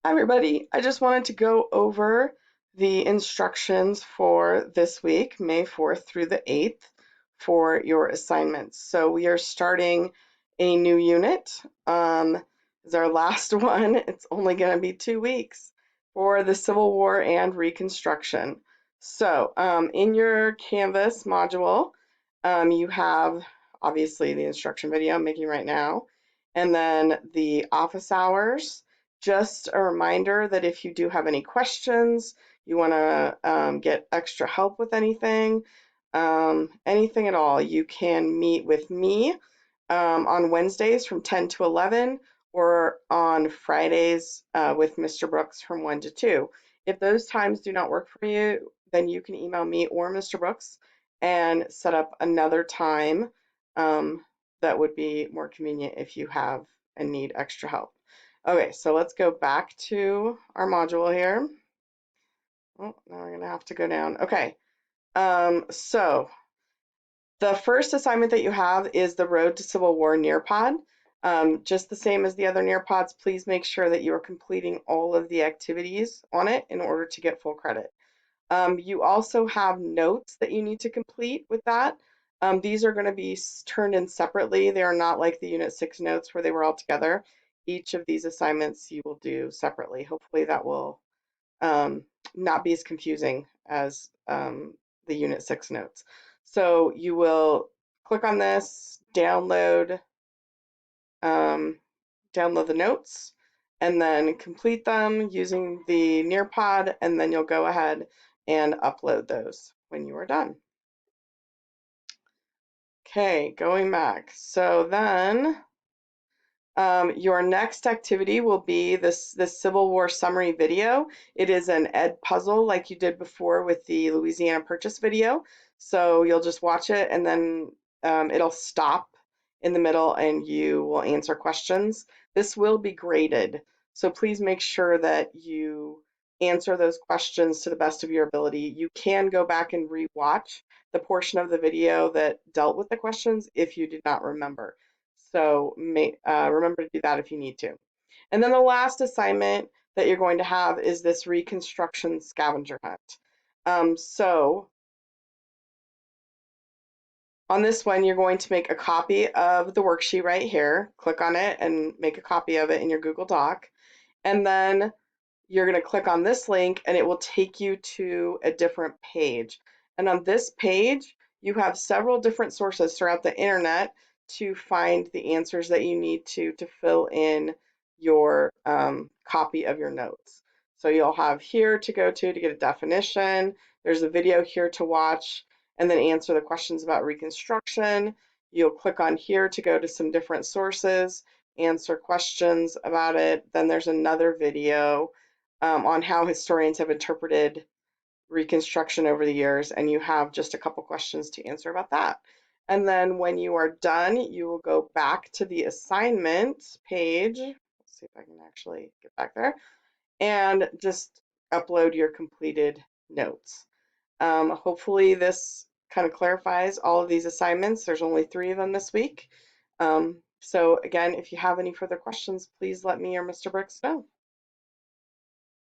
Hi everybody, I just wanted to go over the instructions for this week, May 4th through the 8th, for your assignments. So we are starting a new unit. Is our last one. It's only going to be 2 weeks for the Civil War and Reconstruction. So in your Canvas module, you have obviously the instruction video I'm making right now, and then the office hours. Just a reminder that if you do have any questions, you want to get extra help with anything, anything at all, you can meet with me on Wednesdays from 10 to 11 or on Fridays with Mr. Brooks from 1 to 2. If those times do not work for you, then you can email me or Mr. Brooks and set up another time that would be more convenient if you have and need extra help. Okay, so let's go back to our module here. Oh, now we're going to have to go down. Okay, so the first assignment that you have is the Road to Civil War Nearpod. Just the same as the other Nearpods, please make sure that you are completing all of the activities on it in order to get full credit. You also have notes that you need to complete with that. These are going to be turned in separately. They are not like the Unit 6 notes where they were all together. Each of these assignments you will do separately. Hopefully that will not be as confusing as the Unit 6 notes. So you will click on this, download the notes, and then complete them using the Nearpod, and then you'll go ahead and upload those when you are done. Okay, going back. So then your next activity will be this Civil War summary video. It is an ed puzzle like you did before with the Louisiana Purchase video. So you'll just watch it and then it'll stop in the middle and you will answer questions. This will be graded, so please make sure that you answer those questions to the best of your ability. You can go back and re-watch the portion of the video that dealt with the questions if you did not remember. So remember to do that if you need to. And then the last assignment that you're going to have is this Reconstruction Scavenger Hunt. So on this one, you're going to make a copy of the worksheet right here. Click on it and make a copy of it in your Google Doc. And then you're going to click on this link and it will take you to a different page. And on this page, you have several different sources throughout the internet to find the answers that you need to fill in your copy of your notes. So you'll have here to go to get a definition. There's a video here to watch and then answer the questions about Reconstruction. You'll click on here to go to some different sources, answer questions about it. Then there's another video on how historians have interpreted Reconstruction over the years, and you have just a couple questions to answer about that. And then when you are done, you will go back to the assignment page. Let's see if I can actually get back there, and just upload your completed notes. Hopefully this kind of clarifies all of these assignments. There's only 3 of them this week. So again, if you have any further questions, please let me or Mr. Brooks know.